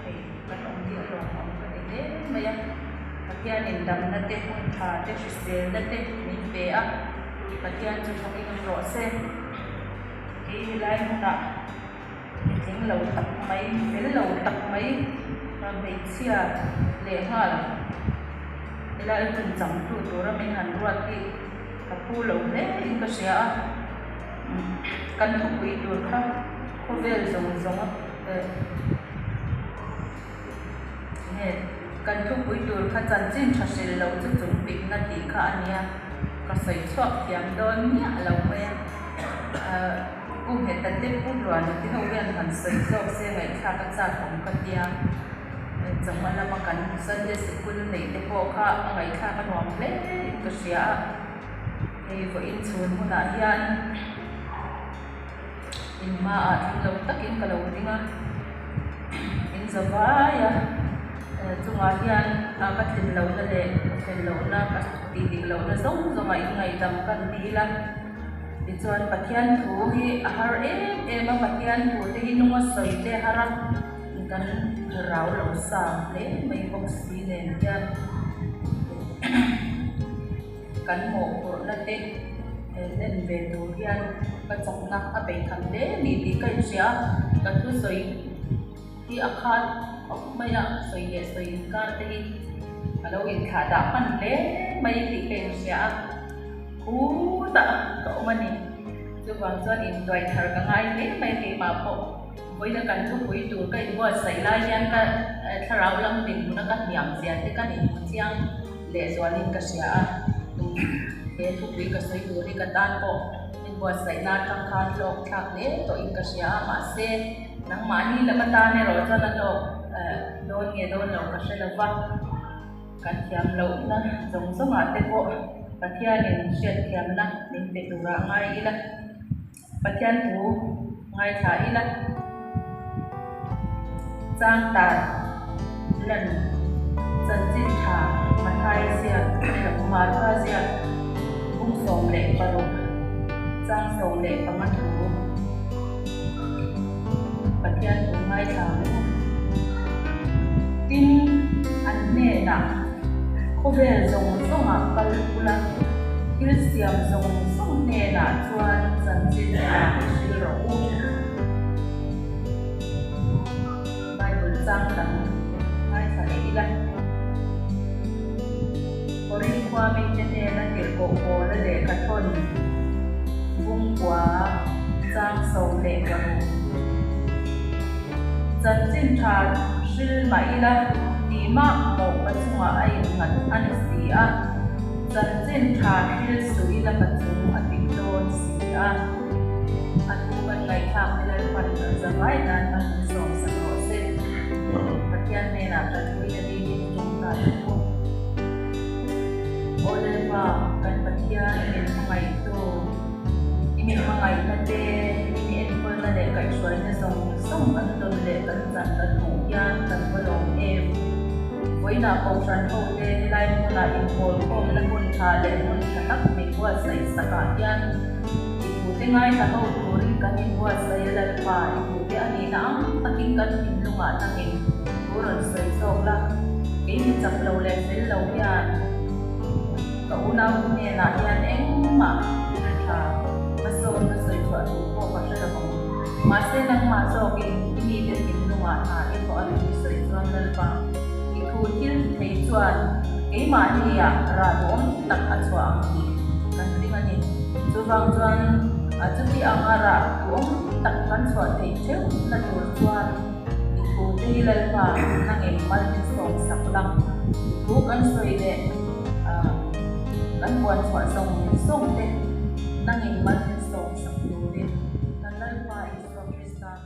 thầy kan om dia long om ka de maya patian in dam na te hun tha te sel na te min pe a patian chu thong in ro se ki lai na thing lo tak mai fel lo tak mai ra be chia le hal ila in cham tu to ra min han ruat ki ka pu lo le in ka sia kan thu pi tur kha ko vel zong zong a kan thu pi tur kha chan chin tha sel lo chu chung pik na ti kha ania ka sai chuak thiam don nia lo me he ta te pu luan ti ho ven han sai zok se ngai kha ka cha khom ka tia chang mala ma kan Sunday school nei te po kha ngai kha ka nom le ka sia ei vo in chun huna hian in ma a thil lo takin ka lo dinga in zawaya chunga hian ka thin lo na le ka thin lo na ka ti ti lo na zong zong ai ngai dam kan ti la ti chuan pathian thu hi a har ma pathian thu te hi nunga soi te haram kan rau lo sa le mai bok si le hian kan mo ko na te nên về đồ hian ka chakna a be tham le ni ti kai sia ka thu soi ti akhat maya soi le soi ka te hi alo in kha da pan le mai ti kai sia ku ta ko mani chu wang chuan in doi thar ka ngai le mai ke ma po với là cần thu quý tu cái vừa xảy ra yang ka tharau lam din na ka niam sia te ka ni chiang le zwalin ka sia ke thu quý ka sai tu ri ka tan po in vừa xảy ra trong khan lok thak le to in ka sia ma se nang mani la ka ta ne ro cha na lo don nge don lo ka se la va kan thiam lo na zong zong a te po pathian in shet thiam na ning te tu ra ngai ila pathian tu ngai tha ila giang tàn lần dân chinh thả mặt hai diệt lập mặt ba diệt cung sông lệ và lục giang sông lệ và mắt thú và thiên thủ mai tháng tin ăn nè nặng có vẻ giống sông à Kalula il siam giống sông nè nà chuan dân chinh thả sư rổ sang tang ai sa ila ori kwa min te na tir ko ko le ka thon bung kwa sang so le ka zan jin tha shil ma ila ti ma mo ka chunga ai ngat an si a zan jin tha shil su ila ka chung a ti don si a at ku kan ngai thang le pan za vai nan an so sa patian ne na ta thui ya di chung ta chu ole ma kan patian in mai to imin mangai na te imin en na le kai suai na song an don le kan chan kan mu yan kan bolong em voi na ko san ho te lai mo na in pol kom na kun tha le mun tha tak mi wa sai saka yan ibu te ngai ta ho ri kan in wa sai la pa ibu te ani na taking kan in lunga tangin rồi xây sâu la cái mình chập lâu lên đến lâu ya cậu nào cũng nghe là ya em mà thà mà sâu nó xây chuẩn của các sản phẩm mà xây năng mà sâu cái đi đến những lúc mà cái có anh xây chuẩn lên và cái khu thiên thấy chuẩn cái mà như ya ra đúng tất cả chuẩn thì cần gì mà nhỉ chú vang chuẩn chú đi ăn ra đúng tất cả chuẩn thì chứ là chuẩn Di lalpa nangin malin song saklang bukan soide kan buat suat song de nangin malin song saklude kan lalpa isong Kristan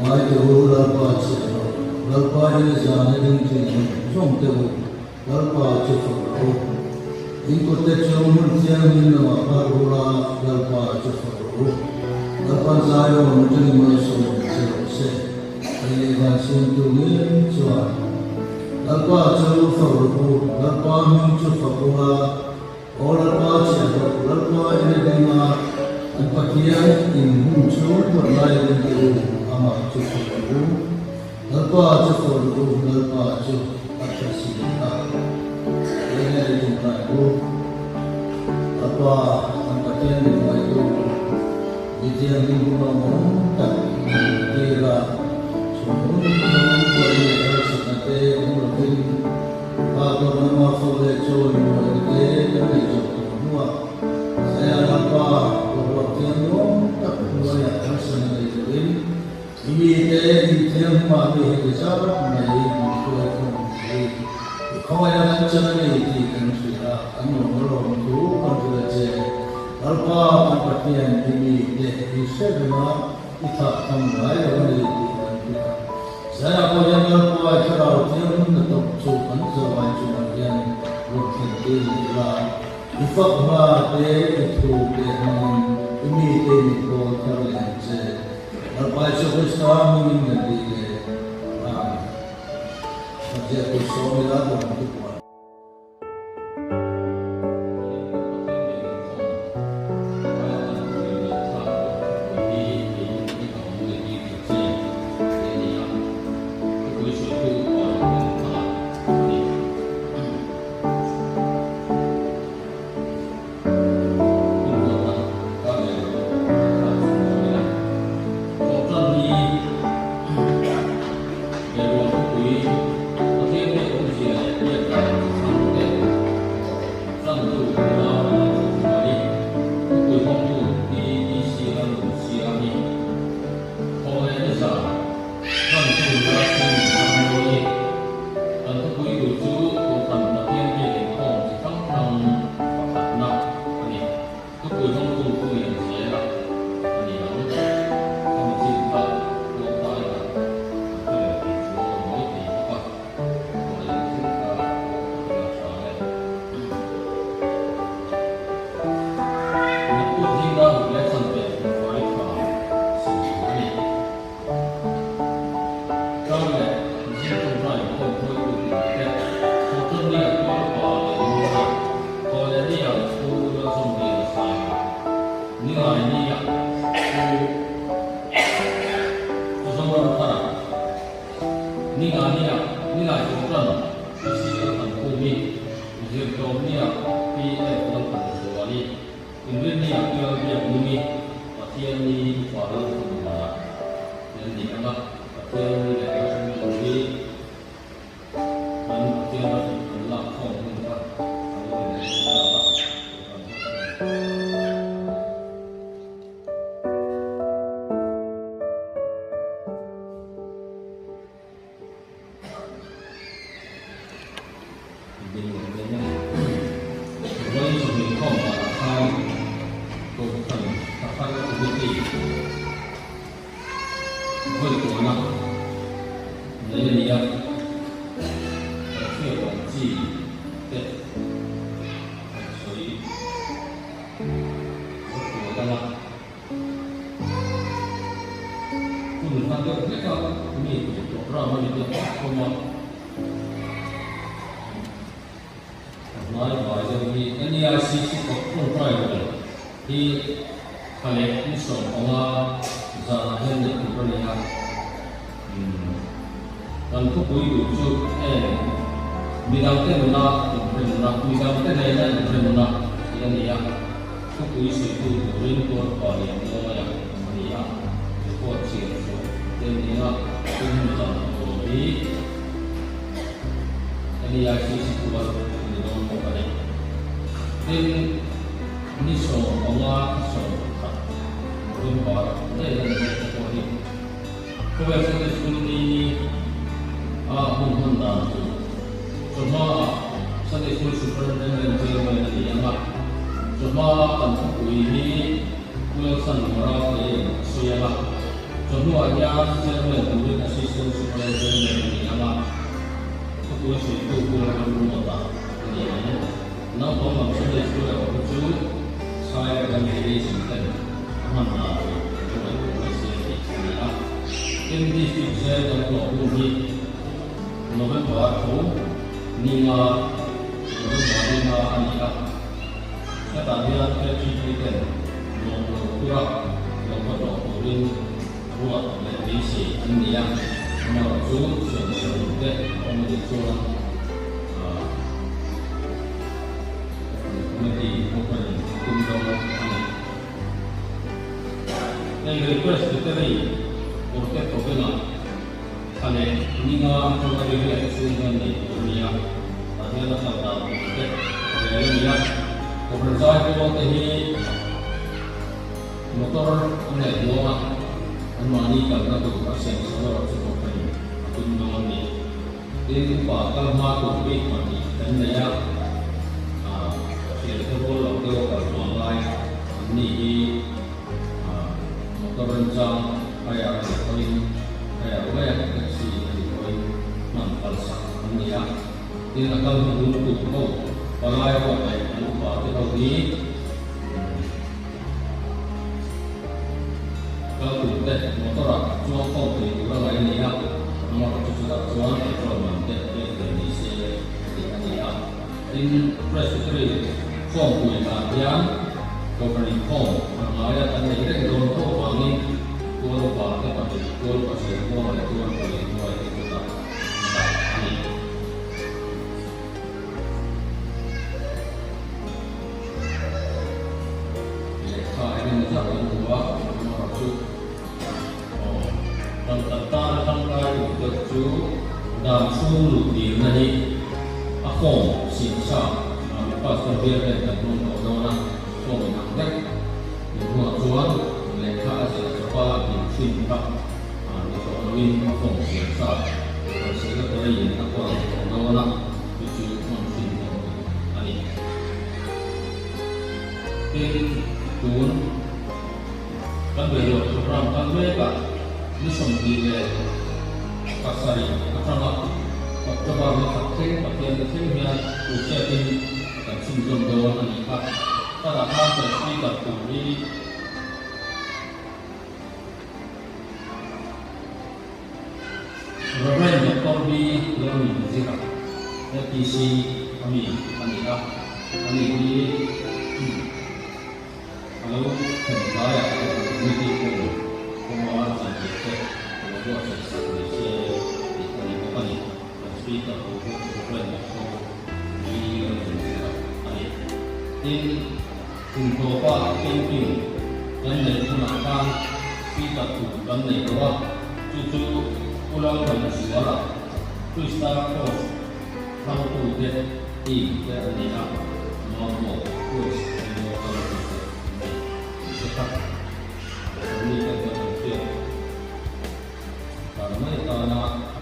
mai tu lalpa chiro lalpa ini jane ding chiro jom te lalpa chiro inko te chiro murtiang minna parula lalpa chiro lalpa zayo mutani maso chiro se ele ga sun tu ni chwa lalpa chiro faru lalpa min chiro lalpa chiro lalpa ini dinga anpakian in hunchu perlai ding ama cukup lalpa cukup lalpa cukup atasnya ini itu aku apa tempatnya itu dia minggu malam tak kira semua beri sesuatu mungkin atau nama follow itu semua saya lalpa waktu tak boleh rasanya itu ini yang mahu kita menjadi manusia kalau yang macam ini kan sudah orang tu konfirmasi alpa perhatian ini bisa cuma kita tambah orang ini saya apa yang alpa cerau yang untuk cuman sesuai cuman yang mungkin dia ifaklah itu ini kau terlihat lalpa cukup sekarang ini nanti kerja kursus lah untuk buat. Wilson Morales Suyama Semua yang chairman kemudian assistant superintendent dari nama ketua itu pulang rumah ini nama pemang sudah sudah muncul saya akan jadi simpan mana cuma itu masih di ini saya dan kelompok November itu Nima Anika saya tadi ada cerita kurang nomor buat Malaysia India nomor tujuh sesuatu komedi tuan komedi bukan tunggal ini yang request dari orkes opera ane Nima komedi yang sudah di dunia tadi ada satu orkes yang dia bekerja di motor ane dua Mani karena tu asyik seorang seorang tundangan ni, ini bakal masuk ke mani dan dia asyik seorang tu kalau online ni motor rencang kayak kayak taksi koin nampak sah dia dia akan untuk kau palai kau lupa kita ni kalau tidak motor cuma kau beli orang lain ni nomor sudah jual kalau mandat di Indonesia ini in presently form yang governing form namanya kan ini don kau wangi tuan lupa kepada tuan pasal tuan tuan boleh tuan itu tak ini ini menjadi dua nomor dan tentara tangkai itu dan seluruh di mana aku siapa lepas terbiar dan mengenal suami nanti dua tuan mereka adalah sekolah di Cinta di Tolwin aku siapa sehingga dari aku mengenal itu Cinta ini tuan kan beliau orang kan mereka ini sambil kasari apa coba pakai pakaian kecilnya ucapin dan sumber doa nikah pada masa kita kami Reverend Dr. B. Leoni Zira FTC kami nikah kami ini kalau kembali ke komiti pembawa sanjete membuat sesuatu di lingkungan ini speaker untuk Reverend di untuk apa camping dan menggunakan speaker dan lewat cucu pulau dan suara Krista Cross kamu tuh di daerah nomor terus tetap ini kita berpikir karena itu anak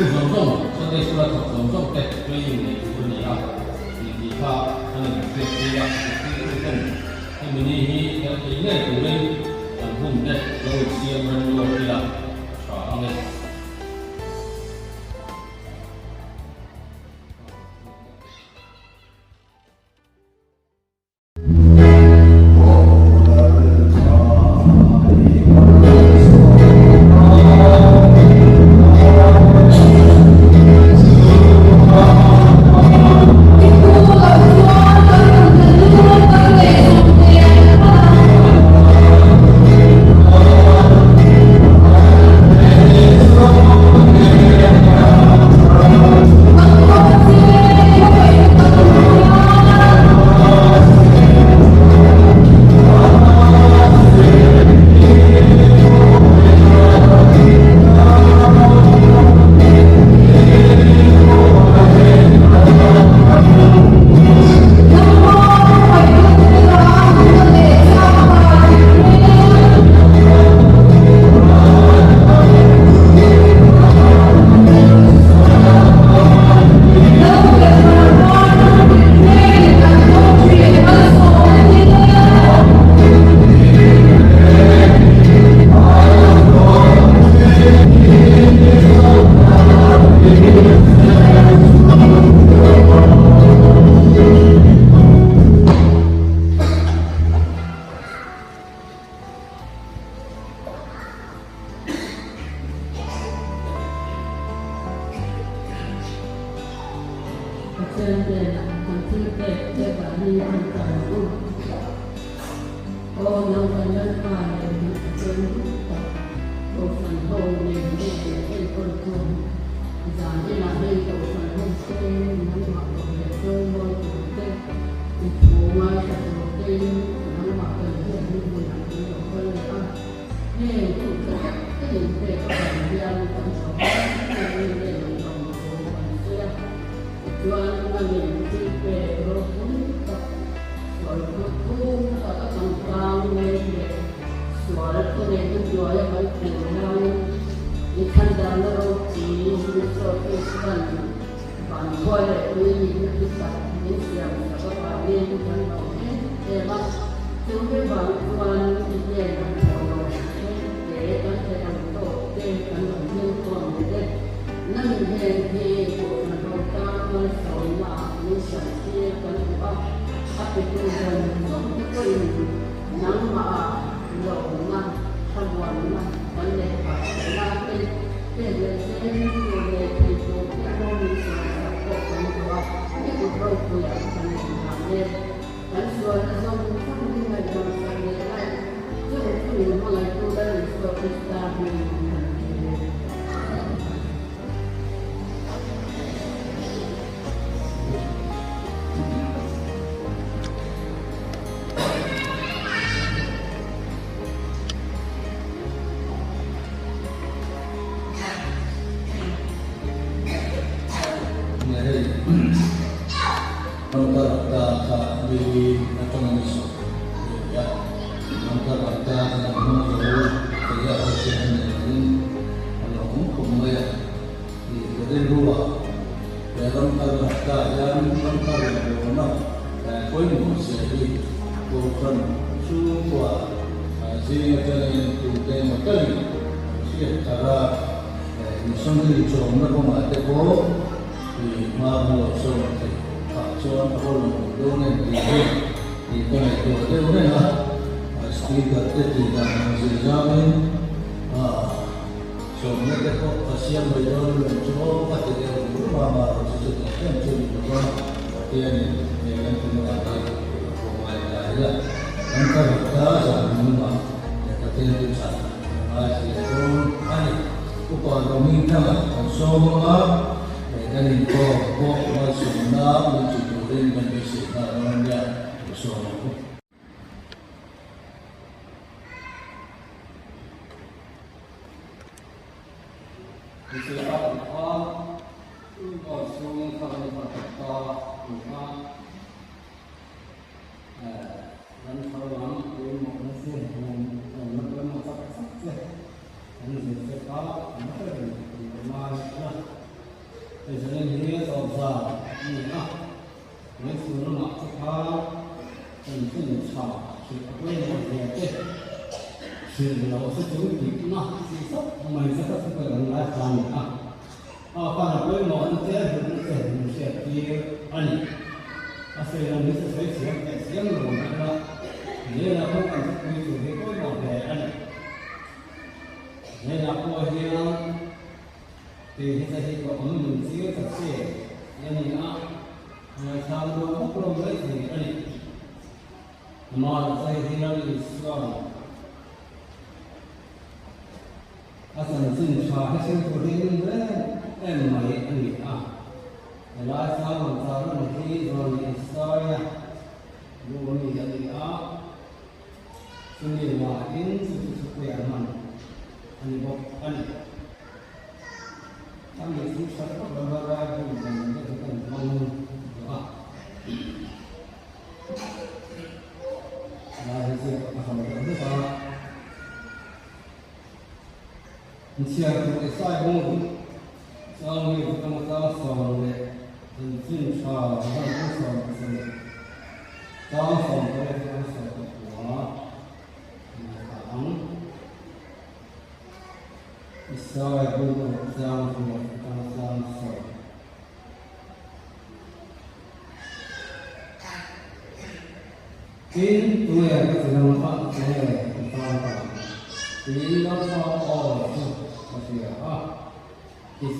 Sunday surat Samsung teh training di dunia di Pak anu dia itu ini yang ini boleh dan bunda jauh siang menjual dia soalnya Hãy subscribe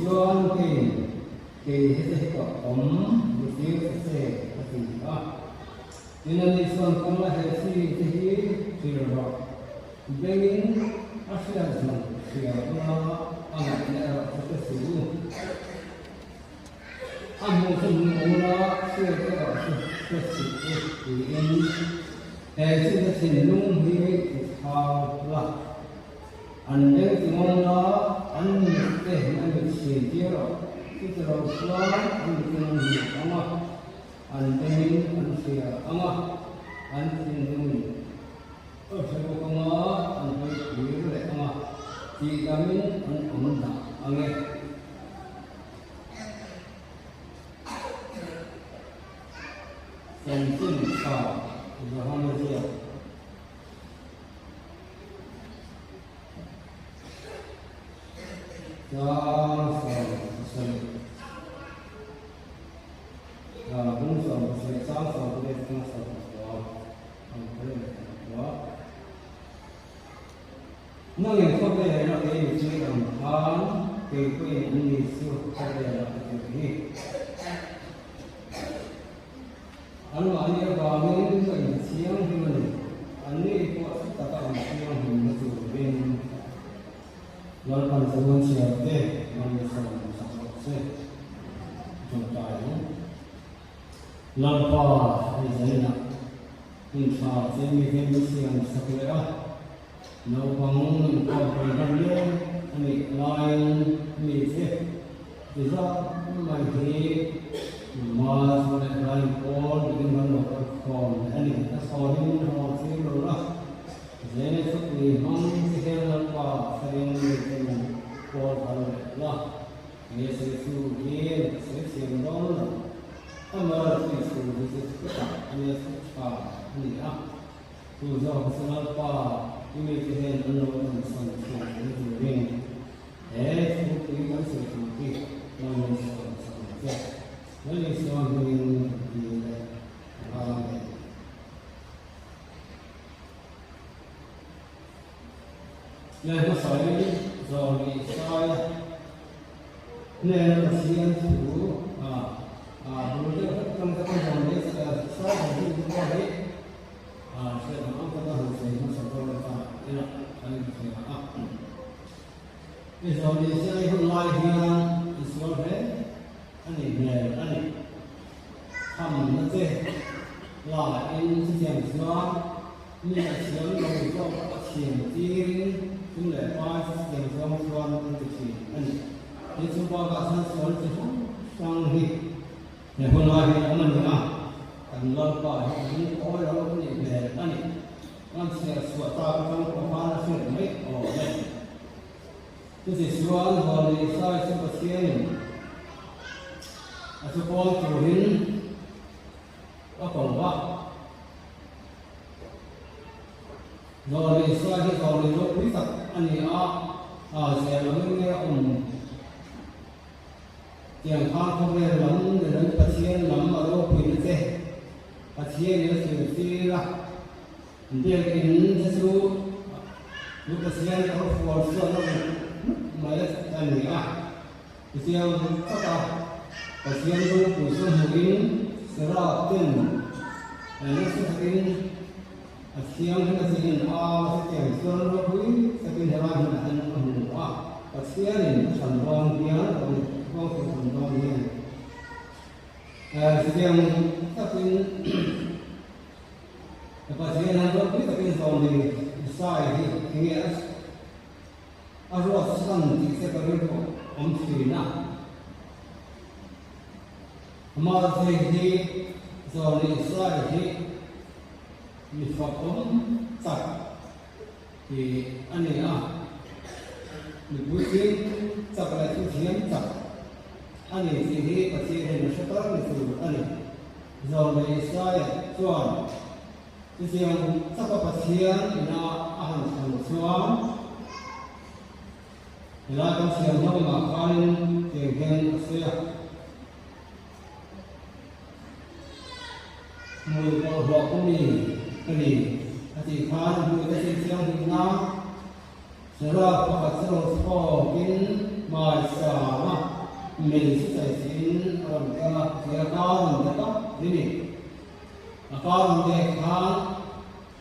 cho kênh thì hết sẽ có một tiếng sẽ là gì đó nên đi xuống cũng là hết thì rồi bên ASEAN thì nó anh là cái sự anh muốn dùng nó sẽ cái sự thì em sẽ xin luôn thì là anh đến thì mong nó anh để anh được xin tiêu rồi cái rồi xóa anh được làm gì anh đến anh sẽ anh xin luôn ở chỗ công anh phải hiểu lại chỉ kami anh cũng đã anh nghe xem tin sao rồi không được gì cho xem cũng sẽ sáng sau cái sáng sau anh phải đó năng lực của cái này nó cái gì chứ làm cái gì xưa cái này là cái gì anh mà anh ấy vào những cái chiếng thì mình anh ấy có tất cả những chiếng thì mình sử dụng bên nó còn sử dụng chiếng để mình sử dụng sản xuất trong tài nó qua cái gì nào in sao sẽมีเป็นเสียงสักเลยเราฟังก็ไปกันเรื่องมีลายมีเสียที่จะไม่ที่มาสมัยไรก่อนที่มันหลอกก่อนอันนี้ถ้าสอนที่มันหลอกเสียรู้ละเจนสุดที่มันที่เห็นแล้วว่าแสดงมีเป็นก่อนอะไรละมีเสียสูงเย็นเสียงร้อนถ้ามาเสียสูงที่สุดก็มีสุดฟ้านี่tu jauh selapa ini kita menonton sangat ring bukti kan seperti menonton sangat jadi semua ring di yang saya zoni saya nên sian tu boleh kita zoni saya itu boleh saya maaf kata saya masuk ke ini kali ini Indonesia itu lahir Israel ini ini kami nanti lahir sejak Islam ini Islam yang itu siang tiring mulai pas sejak Islam itu ini semua kasan Islam itu sangat yang pun lahir aman anh lo coi những khối đó cái gì về anh anh sẽ sửa ta trong công pha nó sẽ mấy này cái gì sửa rồi thì sai sẽ có tiền số con chủ hình có còn quá rồi thì sai thì rồi thì lúc quý thật anh thì sẽ nói nghe ông tiền phan không nghe lắm để đến bác sĩ lắm ở đâu thì nó sẽ Pasien itu sila, dia ingin sesuatu, lu pasien kalau force orang malas tanya, pasien apa? Pasien itu pusing mungkin seratin, ini sekian pasien itu sekian sekian seluruh pun sekian jalan dan semua pasien ini sambung dia atau sambung dia. Sekian tapi pasien yang tapi zoni sai ini arwah santi sekarang omsina hamarat ini zoni sai ini mifakom tak di ane dibuat tak lagi siang tak ane sini pasien yang sekarang itu ane zoni sai tuan yang satu pasien ina ahan tuan ina pasien yang makan dengan siap mui kalau kami kali hati kan mui pasien yang ina serap pakai serap skin mai sama mình sẽ phải xin làm cái con mình đó thế này con để khang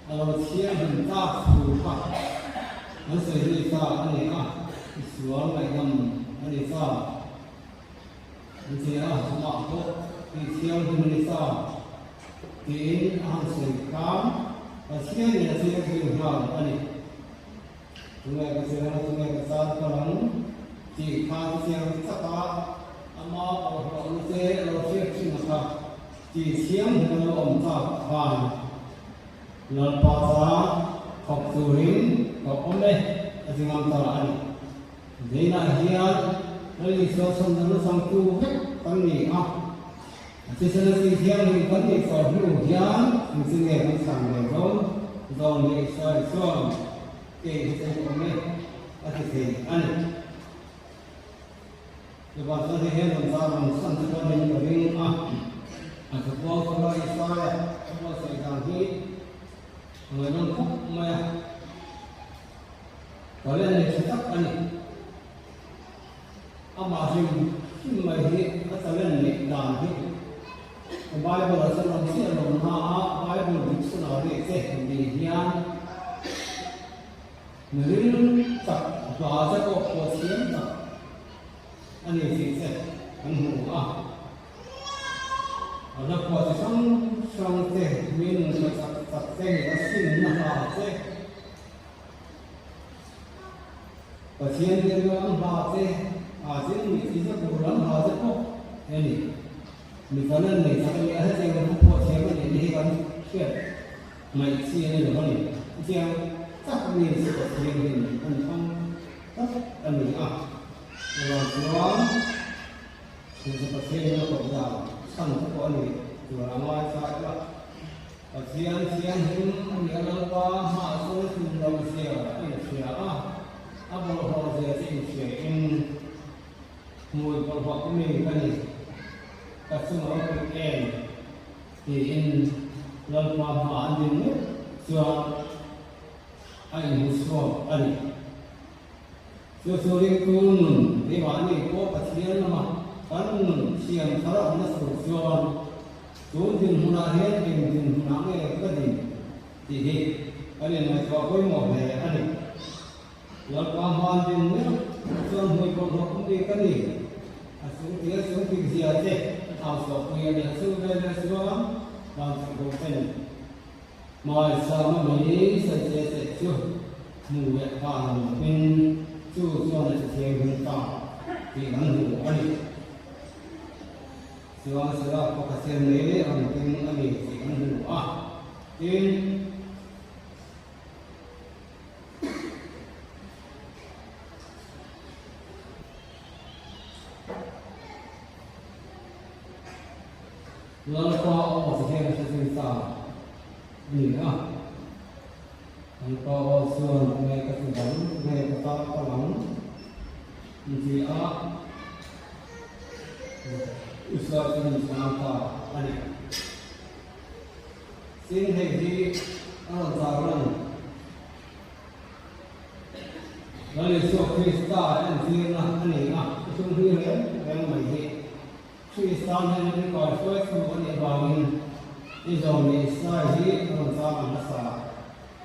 เราเชี่ยมันตาสูงค่ะมันเสียดีซ่าอันนี้อ่ะสวนไปทำอันนี้ซ่ามันเสียสมองก็ที่เชี่ยวที่มันซ่าที่อาหารเสียข้ามแต่เชี่ยเนี่ยเชี่ยที่หัวอันนี้ตรงไหนก็เสียตรงไหนก็ซ่าตรงที่ข้าวเชี่ยวสักตาอามาเราเสียเราเชี่ยที่นะครับที่เชี่ยวที่เราอมตาผ่านlalu pasal kok turin kok oleh dengan taraan dina hiat dari sosok dalam sangku kami sesuatu yang kami perlu hian sehingga kami sampai dalam Malaysia so ke kita oleh asyik lepas itu hian dalam sangku kami beri sebuah kalau Israel sebuah sejarah người nông khúc mà có lên này sẽ tắt anh ông bà gì khi mà hiện nó sẽ lên này đàn thì Bible là sẽ làm gì làm ha Bible thì sẽ nói về sẽ gì hiền người tập và sẽ có cuộc chiến tập anh ấy thì sẽ anh hùng ở đó có thể trong thể mình tập cái nó xin nó vào thế và thiên nhiên nó vào thế chính mình chỉ có đủ lắm vào rất tốt thế này mình có nên mình sẽ nghe hết trơn không có thế mà để đi con chuyện mày chia này được không nhỉ chia chắc mình sẽ có thiên nhiên không tất anh mình rồi xuống mình sẽ có thiên nhiên nó cộng vào sẵn cho con mình rồi làm ngoài sai đó siang hin yang apa masuk dalam siapa apa hal yang in mui perbuatan ini kan kesemua orang di in dalam paham ini suatu ayat suatu ayat sesuatu pun di mana ko kasihan nama kan siang sarap nasu suatu chúng tin huna hết mình tin huna nghe cái gì thì cái này là có cái một này anh này rồi qua hoàn tin nữa cho người còn không đi cái gì xuống cái gì ở đây thảo sổ kia để xuống đây là xuống làm sự cố tình mọi sao mà mình sẽ chưa mù vậy và mình chưa cho nó thực hiện hiện tại thì gắn hữu anh này Siapa siapa kasihan ni orang tinggal ni siapa tin lalu kau siapa sesuatu ni kau suan mereka sedang mereka tak tahu ni usaha ini sangat aneh. Sin hegi orang zaman lalu Krista dan Krista aneh sungguh yang baik. Krista yang kau suatu ini bangun ini Israel orang zaman masa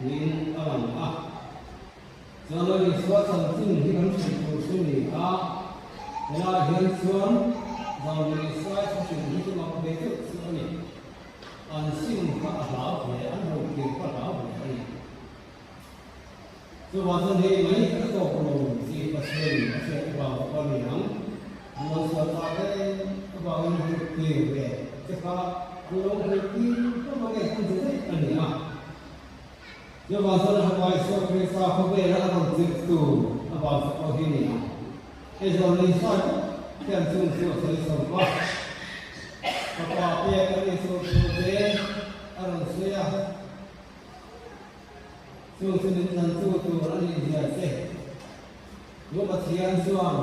ini orang lalu suatu ini kan suatu ini lalu suatu Zaman Israel sendiri itu mak betul sekali. Ansim kata apa? Anu kata apa? So waktu ni mana kita tahu si pasien bawa orang yang masa tadi bawa orang kiri. Sekarang orang kiri tu bagai kunci ani So waktu Hawaii so kita kau bela orang itu apa sekolah ini. Zaman Israel yang sungguh sesuatu apa dia kali sesuatu orang saya sungguh tentu tu orang ini biasa lupa siang suam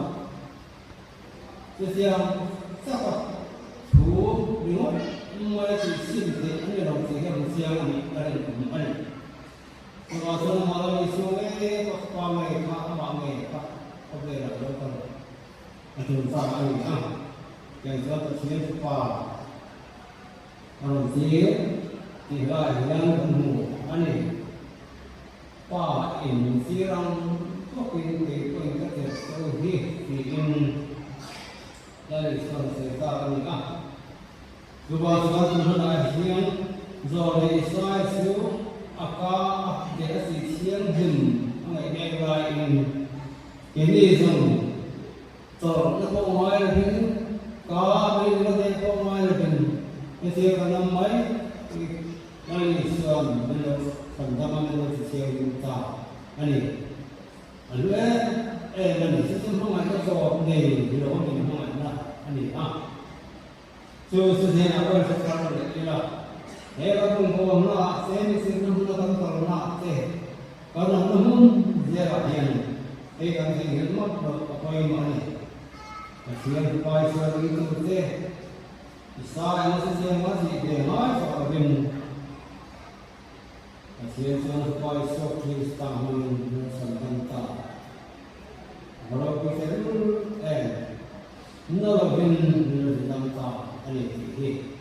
siang siapa tu minum mulai cincin ini orang siang ini ada kalau malam itu apa mereka apa bela Atun sa ani a yang sa ta sien pa aron sien ti lai yang mu ani pa in sirang ko pin te ko in ka te so hi ti in lai sa se ta ani a Duba sa tu na hian zo le sai su aka de si sian him ngai ne lai in ni zong so nó có mai là bên có bên nó đây có mai là bên cái xe cả năm mấy đây sơn bên đó phần trăm bên đó xe chúng ta anh ấy anh ấy lần này sẽ không ai có cho nghề thì đó mình không ai là anh ấy à chưa sự thế nào cũng sẽ làm được cái là thế là cũng có nó sẽ mình sẽ không có tâm trạng nó thế còn nó muốn dễ là tiền thế còn thì hiện mất được coi mà này Siang pai siang itu betul. Saya masih siang masih dengar soal bin. Siang pai sok kita mengenai santanta. Kalau kita nol bin santanta ani ini.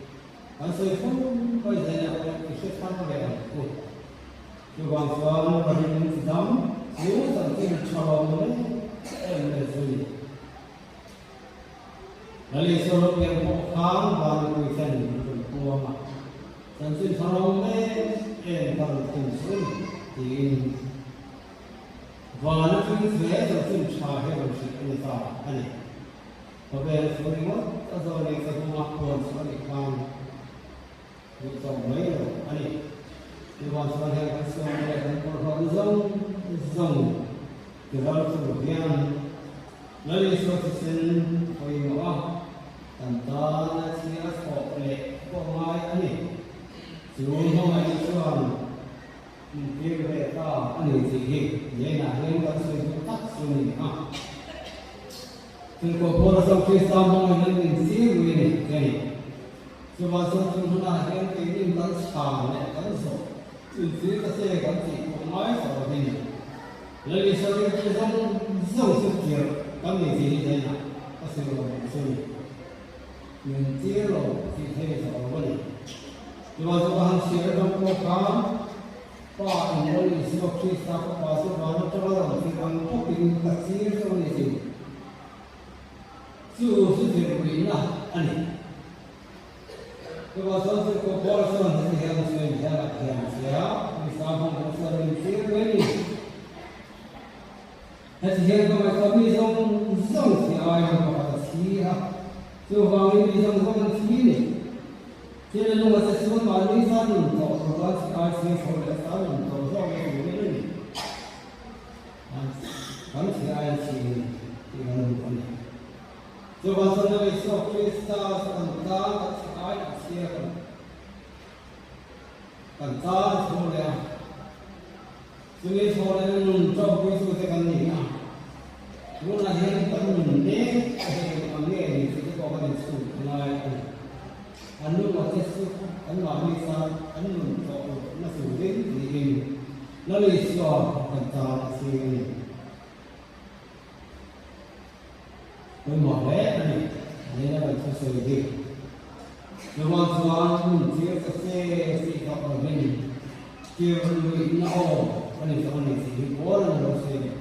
Asal pun pai saya kita sama dengan itu. Juga soal bin sedang, itu tentang cara mengenai Lalu sorok yang bukan baru kuisan berkuah mak. Sansun sorong baru kuisan di baru kuisan sansun cahaya bersih tak ani. Apabila sorong atau lagi semua pun sorong kan itu mai ani. Jika sorong yang sorong yang zong kita sorong yang lalu sorong koi mah tentang siapa soal pemain ini, semua ini soal mungkin mereka ini sih, yang yang kasih tak sini ah. Tengok pola sampai sama ini sih ini, jadi sebab sebetulnya yang ini tak sama, kan so, ini kasih kasih pemain soal ini, lalu soal itu zong sekir, kami sih jadi kasih sini. Yang tiada kita tahu. Jika seorang siapa pun kah, pak ini semua kita pasal baru terlalu kita mungkin kecil sekali sih. Susu berbina ani. Jika seorang kepala seorang yang siapa misalnya seorang ini. Hati kami zong siapa yang siapa. So kami bisa melakukan sendiri. Jadi lu masih semua malu sana, kalau kalau sekarang sekolah sana, kalau sekarang ini, kami sekarang sini dengan bukan. So bahasa besok kita tentang sekarang siapa? Tentang sekolah. Sungai sekolah ini untuk besok kita ni. Mula yang penting ni, kami ini Kau itu mulai anu masih anu amisah anu masih ini lalu istilah tentang sini memulai ini adalah sesuatu ini memang tuan dia keseh si kau ini dia ini ini sini orang bersih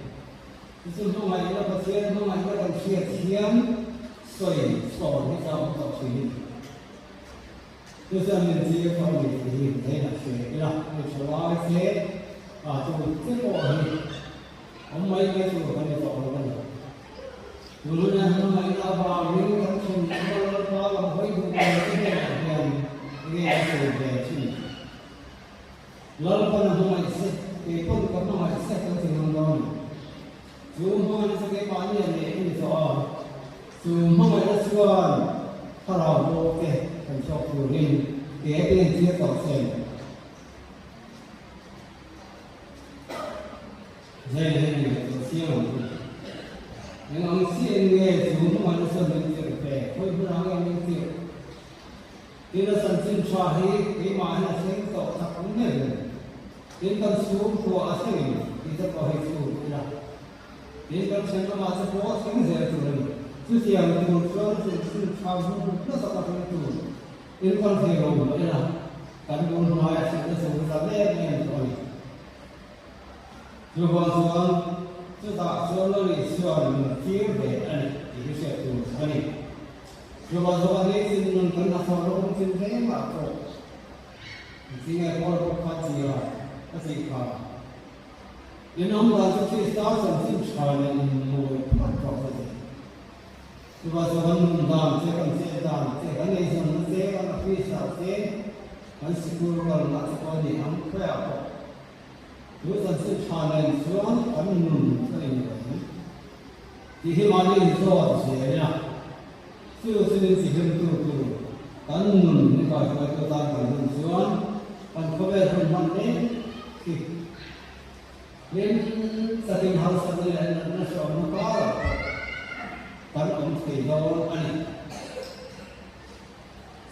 itu semua ini pasien semua ini kan siap所以说你找不到水平，就是你这个方面你没得学了，你说话些啊，就这个我们每个做跟你做的问题，无论是我们老板员工从老板会不会这个这个是去，老板我们是给工作我们是都是能够的，就我们这个半年的你说。Semua ada sesuatu kalau okey, kalau kuring, dia dia tahu sen. Jadi ni siang, yang siang ni semua ada sesuatu yang kau berang yang ni. Dia sensin cahaya, dia mana sen tahu tak punya. Dia kan suruh kuat sen, dia tahu itu lah. Dia kan sen macam kuat sen saya tu. Chứ thì là một số sự thao túng rất là quan trọng. Đến con thầy rồi vậy là cán bộ nói sự ra lên em rồi. Rồi còn số chúng ta số nơi số phía về anh thì sẽ tụi anh. Rồi còn số này thì mình cần là số nó cũng chính thế mà thôi. Thì ngày qua nó phát gì à, cái gì cả. Nên ông ta sẽ start something challenge more important. Rồi còn số mình làm sẽ cần sẽ làm sẽ cái này sẽ là phía sau sẽ cái sự cố gắng là sẽ có gì không phải à. Rồi còn sẽ challenge xuống cái mình cái này. Thì khi mà đi rồi sẽ là sự sự hiện tượng cái mình cái cái ta cái mình xuống còn có vẻ hơn mạnh đấy thì nên gia đình họ sẽ là nó sẽ nó có cái ông thầy đó anh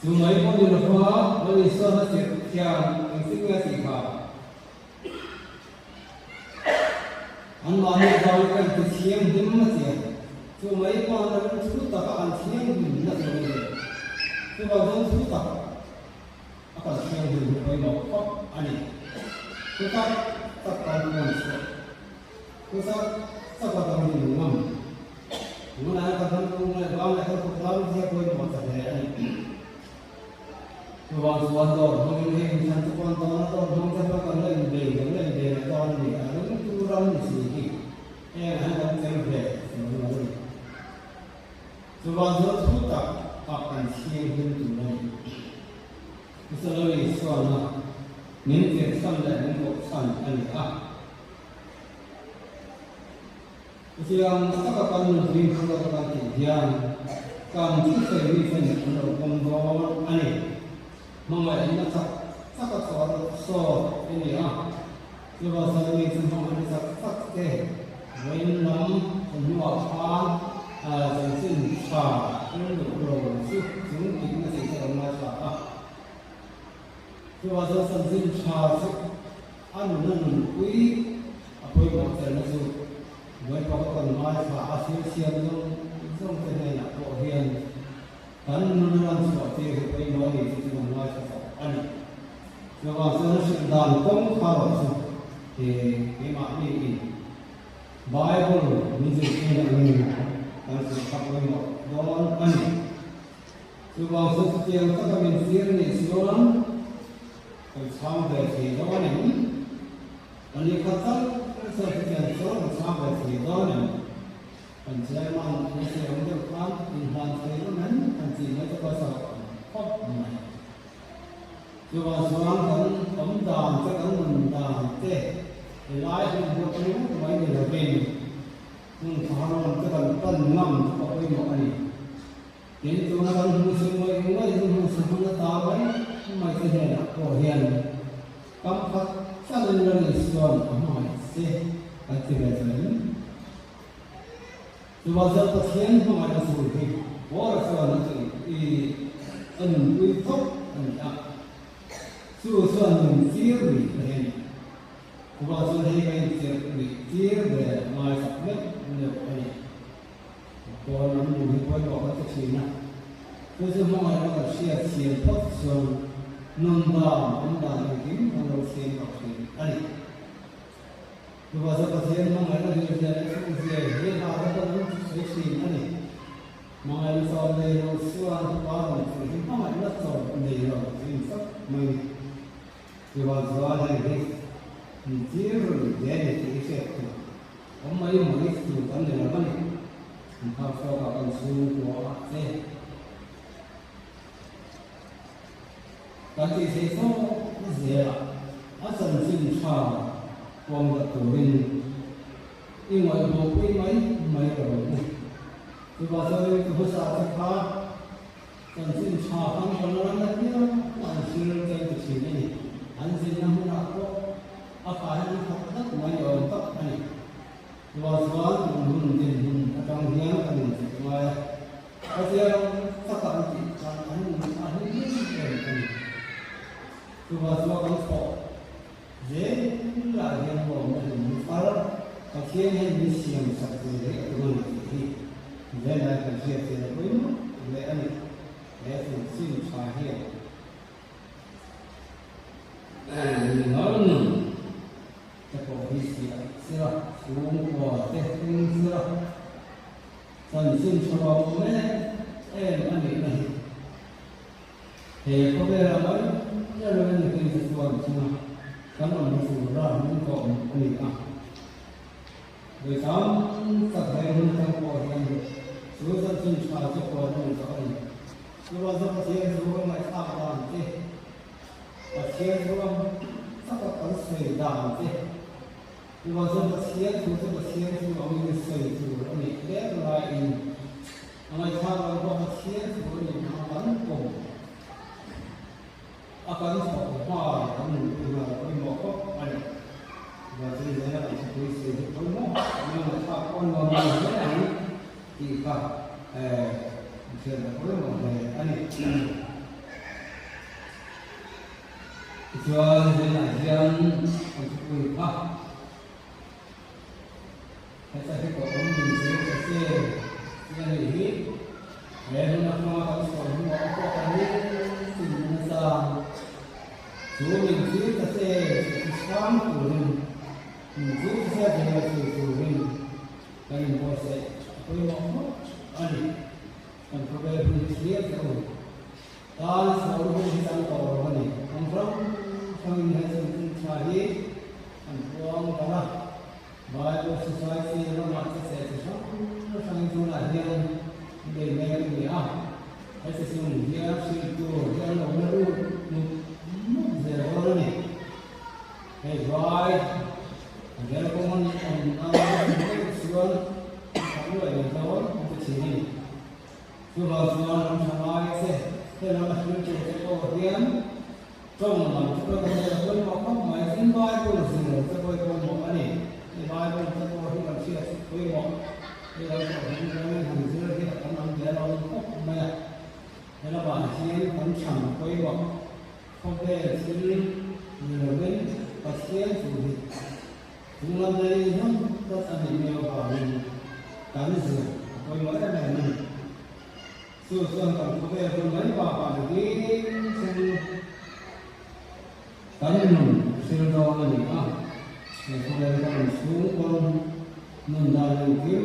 dù mấy con đi được khó nó đi sơ nó sẽ theo anh sinh ra gì cả anh nói như vậy cái cái chiêm điểm mà gì dù mấy con nó cũng chút tất cả anh chiêm điểm là gì chứ bao giờ chút tất akan siang berhubungan dengan kok ani. Kita takkan manusia. Kita takkan berhubungan. Mana akan berhubungan dengan orang yang berhubungan dia boleh masalah ani. Tuan tuan tu, mungkin satu tuan tuan tu, mungkin apa kan lain dia tuan ni. Ada tu orang ni sih. Ada tempat semua ni. Tuan tuan tu tak akan siang berhubungan. Misalnya soalnya, mungkin sampai mungkin sampai ada. Misalnya kita akan menerima kata-kata yang kami sering untuk membawa ani, mengenai kata soal ini Sebab saya ini semua ada sakit, wenam semua apa, sensin sah, untuk berusuk, semua kita sedang masak. Sebab saya sensin sah, anu kui, apa yang saya maksud, buat pakai masak asyik siang yang saya nak kohian, kan menelan seperti itu yang mana itu masak ani. Sebab saya sedang kongkar thì cái mạng này Bible mình dịch như là mình đang sử dụng với một đó anh từ vào sự kiện các mình diễn này xuống còn sang về thì đó này anh đi khắc tất sự kiện số còn sang về thì đó này còn sẽ mang những sự ông được phát thì hoàn thế nó nén còn chỉ nó cho cơ sở khóc này từ vào xuống còn ấm đàn cho các mình đàn thế thì lái thì một cái mấy người là bên thằng nó cái phần tân ngầm có cái một này đến chỗ nó đang hung sinh mới hung sinh nó ta vậy mà cái này là cổ hiền cắm phát sao lên lên xuân ở ngoài xe cái gì vậy từ bao giờ có thiên không ai đã sử thì bỏ ra xuân nó thì ẩn quy tốc ẩn ạ xuân chia rồi này Sebab saya ini dia bermain sakit ni. Kalau namun mungkin kalau kita Cina, tu semua orang siap pasal nambah lagi kalau siap pasal. Sebab saya pasal mengenai dia ada pun sesuatu ni. Mengenai soal dia suara orang itu mengenai soal dia ini mai. Sebab soal ini Dia jadi efektif. Orang yang itu kan dalam mana? Entah soal semua se. Tapi sesuatu dia asal cinta orang berturin. Ini orang mai orang. Sebab saya itu besar sekali. Dan cinta orang dia ansur yang kecil ini. Ansur yang nak apa yang kita mahu untuk ini, luas mungkin akan dia akan semua. Pasal tak ini ini. Luas kan sport. Jadi lah yang boleh mungkin pasal yang misi yang satu ini. Then I can hear the wind, the enemy, as in sin are here. And none, the police here, soon or testing, some sin from men, and money. Thì có vẻ là mấy cái lần thì cái tuần xong cán bộ một số ra những cộng mình à rồi sáng các thầy hun trong bộ thì số dân sinh hoạt cho bộ mình có gì số bao giờ tiền số mà sao làm thế và tiền số sao có cần xây làm thế số bao giờ tiền số mình xây số mình để lại mà sao có tiền số mình bán cùng akan sekolah kamu juga bermokok ada jadi saya seperti itu semua memang takkan orang ini kita bisa boleh ani jual dan untuk kita kita kita orang bisa yang ini dan nak mahu sekolah apa ini sinasa số mình giữ ta sẽ sáng của mình giữ ta sẽ là của mình cái mình có sẽ có một anh còn có về mình sẽ rồi ta sẽ có một cái tăng cầu này không trong mình hay dùng trái đi anh quăng cả bài của society nó mặc sẽ sống nó sang chỗ này riêng để nghe cái gì à hay sẽ dùng riêng sự tu riêng là nó luôn there already. Hey, right. And then come on kamu ada kawan untuk sini. Kalau tuan sama saya, saya nak cuci kopian. Trong làm chúng ta có thể có một máy tính bài của mình rồi, tôi có một cái này, bài của tôi có thể làm chia với một, đây là những cái hàng dưa thì các bạn để nó tốt này, đây là bản chia tấm chẳng với một, không thể xử lý nhiều bên và chia chủ đề, chúng làm đây nó rất là nhiều và mình cắn dừa, với mỗi cái này mình, sự còn có thể cùng lấy vào bản ghi xem Tanam sildawan ni ah, sekolah kan sungkon mendalam kim,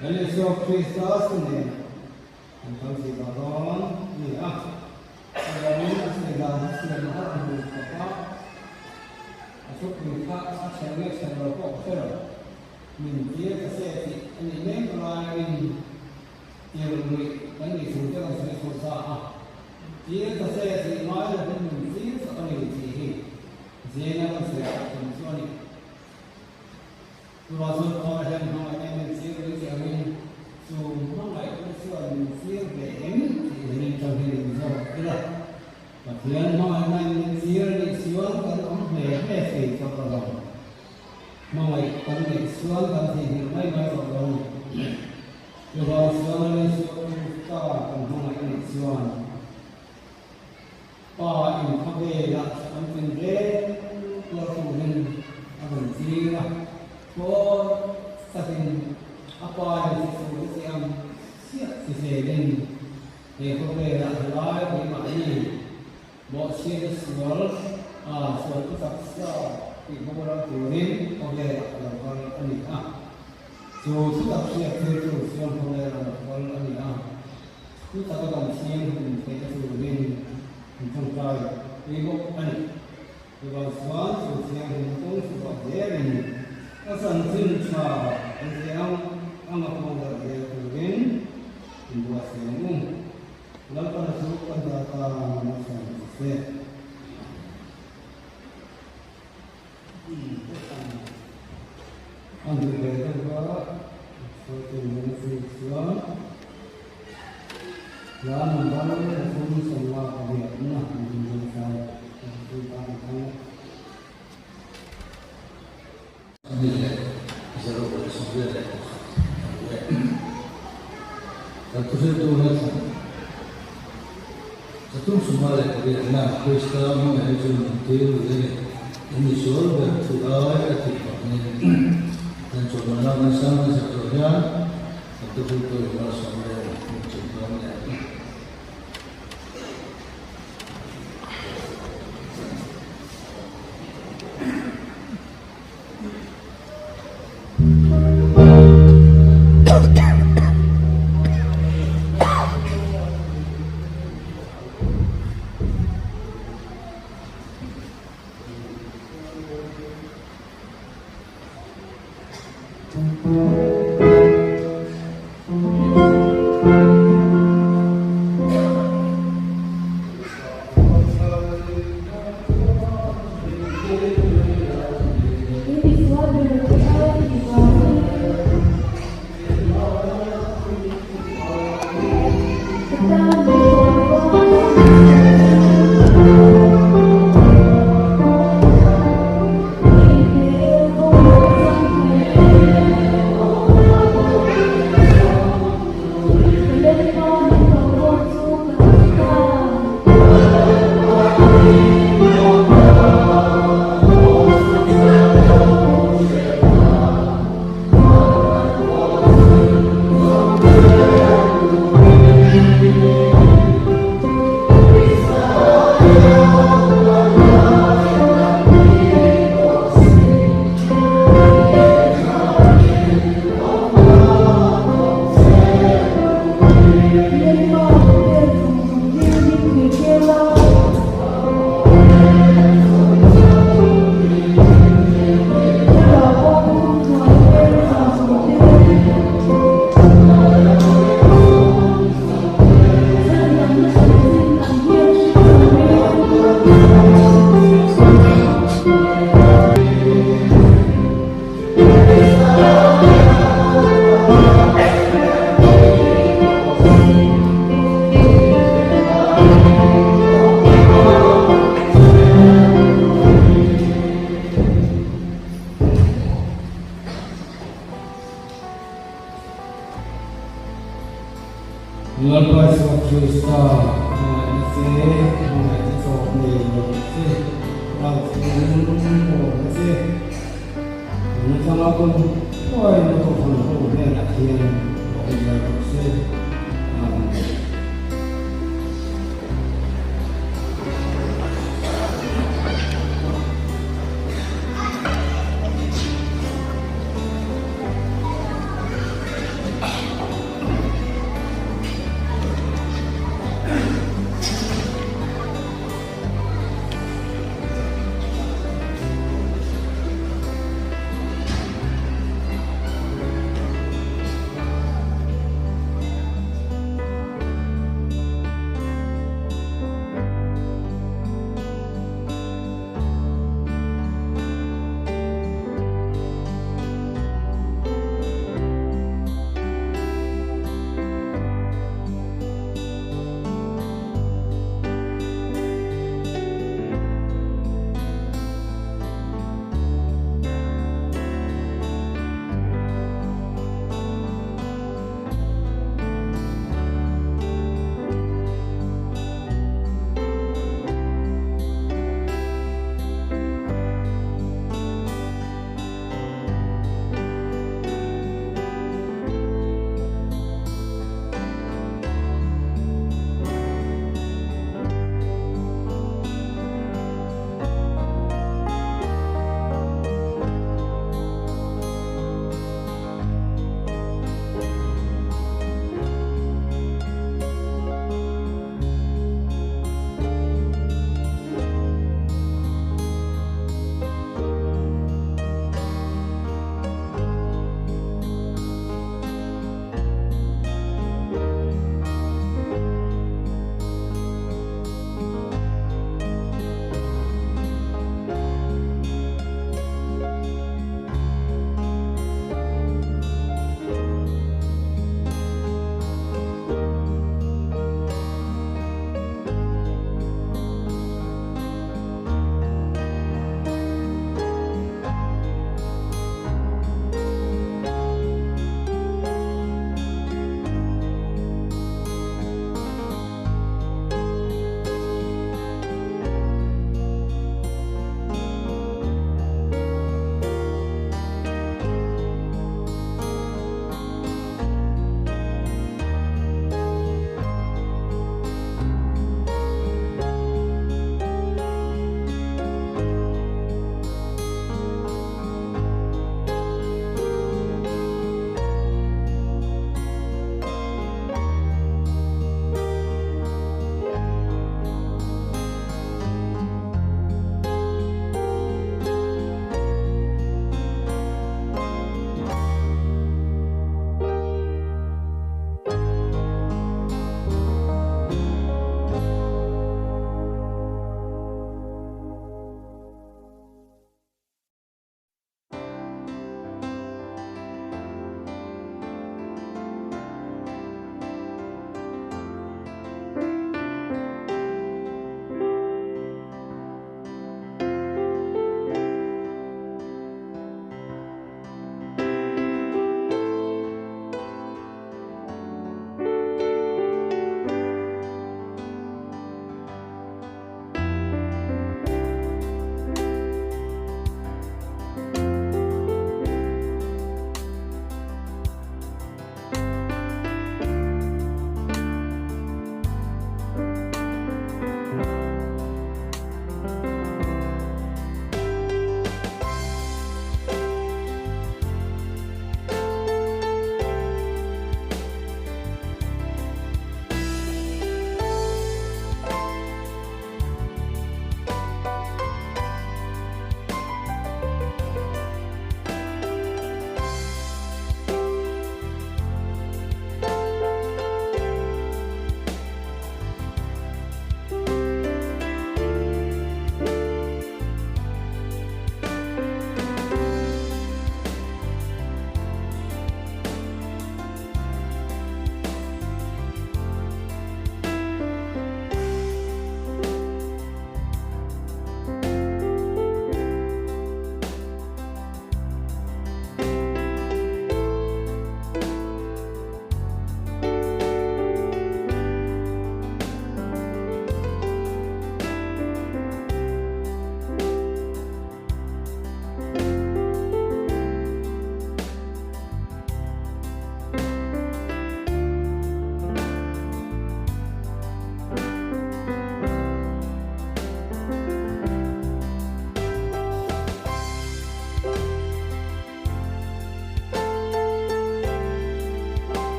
jadi so Kristus ni, kalau si baron ni ah, kalau ni segala segala ada apa, asuk kita asalnya segala pokok, minta kesehatan ini kalau ini yang ni sudah kan susah ah. Dia tersedia di mana pun mesti sekali sih. Jangan tersedia semua ni. Tuasan orang yang hanya mesti berjalan semua baik semua mesti berjalan ini terjadi di sana. Tidak. Bagian orang yang mesti berjalan kan orang mesti berjalan. Mawai kan mesti berjalan sih mai mai berjalan. Kalau semua mesti berjalan kan orang mesti berjalan. Và in khắp về là anh tình rễ của phụ huynh anh gì là có gia đình apa yang disebut yang siap disediakan để khắp về là lái với máy bộ xe sual sual itu saksa di beberapa turin oleh lakukan anika so sudah siap itu siang oleh lakukan anika itu katakan siang kita turin trong trời đi bộ anh từ vào xóa từ xe hình cũng từ vào dễ mình các sản sinh trà anh sẽ ăn mặc màu đặc biệt từ đến từ vào xe môngแล้วก็สุขปัญญาตามาสั่งเสร็จอันที่เป็นก็สุขเป็นมันสุขสวงYang membangun reformasi semua kebijakan menjadikan kebijakan nilai zero boleh sampai ada. Satu itu macam satu semua lagi nak Kristen mengajar mentil ini soal bertuai ketika ini dan coba nak sama sebenarnya Tuhan betul-betul sampai menciptakannya. Lepas waktu start, masih sok ni, masih langsung, masih macam apa pun, nak kau nak kian, masih